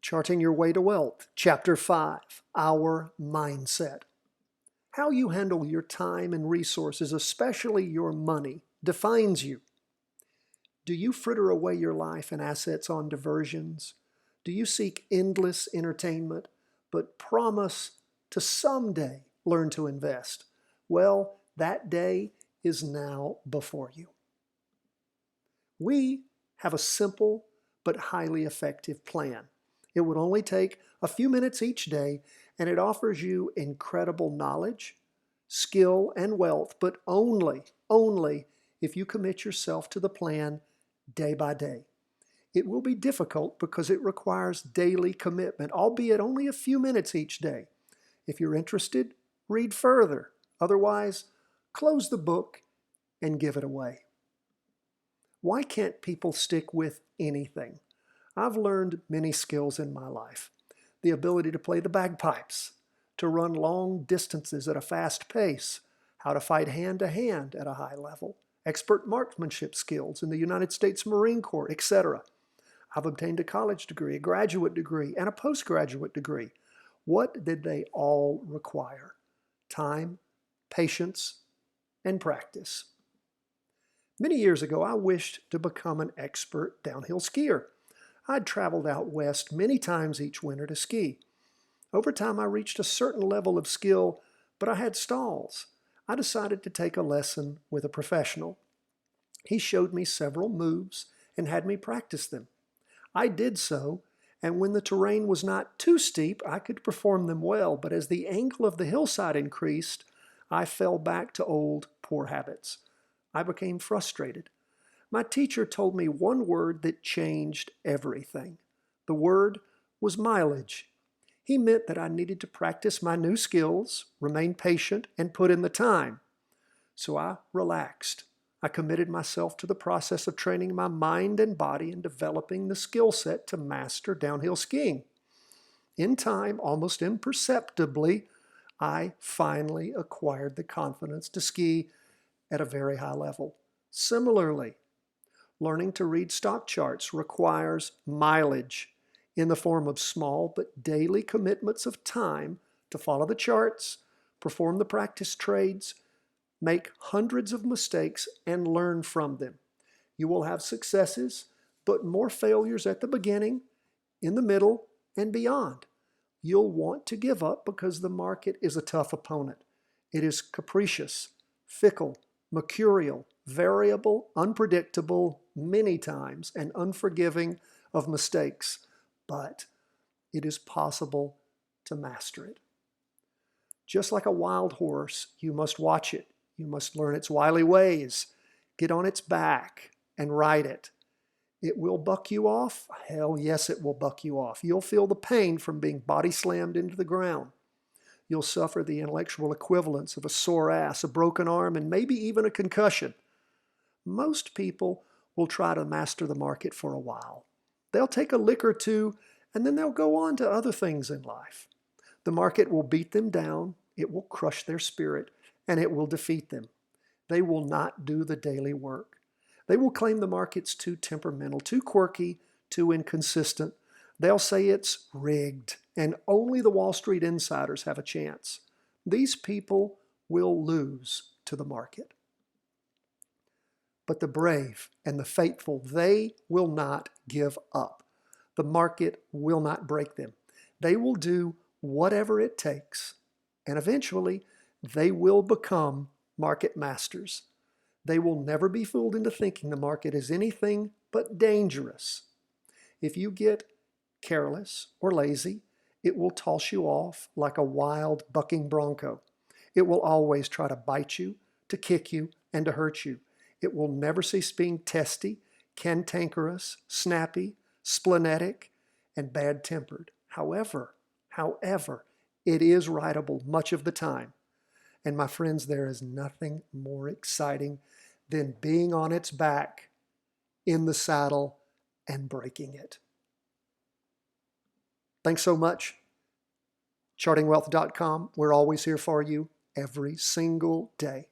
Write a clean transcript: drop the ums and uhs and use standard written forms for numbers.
Charting Your Way to Wealth, Chapter 5, Our Mindset. How you handle your time and resources, especially your money, defines you. Do you fritter away your life and assets on diversions? Do you seek endless entertainment, but promise to someday learn to invest? Well, that day is now before you. We have a simple but highly effective plan. It would only take a few minutes each day, and it offers you incredible knowledge, skill, and wealth, but only if you commit yourself to the plan day by day. It will be difficult because it requires daily commitment, albeit only a few minutes each day. If you're interested, read further. Otherwise, close the book and give it away. Why can't people stick with anything? I've learned many skills in my life. The ability to play the bagpipes, to run long distances at a fast pace, how to fight hand-to-hand at a high level, expert marksmanship skills in the United States Marine Corps, etc. I've obtained a college degree, a graduate degree, and a postgraduate degree. What did they all require? Time, patience, and practice. Many years ago, I wished to become an expert downhill skier. I'd traveled out west many times each winter to ski. Over time, I reached a certain level of skill, but I had stalls. I decided to take a lesson with a professional. He showed me several moves and had me practice them. I did so, and when the terrain was not too steep, I could perform them well, but as the angle of the hillside increased, I fell back to old, poor habits. I became frustrated. My teacher told me one word that changed everything. The word was mileage. He meant that I needed to practice my new skills, remain patient, and put in the time. So I relaxed. I committed myself to the process of training my mind and body and developing the skill set to master downhill skiing. In time, almost imperceptibly, I finally acquired the confidence to ski at a very high level. Similarly, learning to read stock charts requires mileage in the form of small but daily commitments of time to follow the charts, perform the practice trades, make hundreds of mistakes, and learn from them. You will have successes, but more failures at the beginning, in the middle, and beyond. You'll want to give up because the market is a tough opponent. It is capricious, fickle, mercurial, variable, unpredictable many times, and unforgiving of mistakes. But it is possible to master it. Just like a wild horse, you must watch it. You must learn its wily ways, get on its back, and ride it. It will buck you off. Hell yes, it will buck you off. You'll feel the pain from being body slammed into the ground. You'll suffer the intellectual equivalents of a sore ass, a broken arm, and maybe even a concussion. Most people will try to master the market for a while. They'll take a lick or two, and then they'll go on to other things in life. The market will beat them down, it will crush their spirit, and it will defeat them. They will not do the daily work. They will claim the market's too temperamental, too quirky, too inconsistent. They'll say it's rigged, and only the Wall Street insiders have a chance. These people will lose to the market. But the brave and the faithful, they will not give up. The market will not break them. They will do whatever it takes, and eventually they will become market masters. They will never be fooled into thinking the market is anything but dangerous. If you get careless or lazy, it will toss you off like a wild bucking bronco. It will always try to bite you, to kick you, and to hurt you. It will never cease being testy, cantankerous, snappy, splenetic, and bad-tempered. However, it is rideable much of the time. And my friends, there is nothing more exciting than being on its back, in the saddle, and breaking it. Thanks so much. Chartingwealth.com. We're always here for you every single day.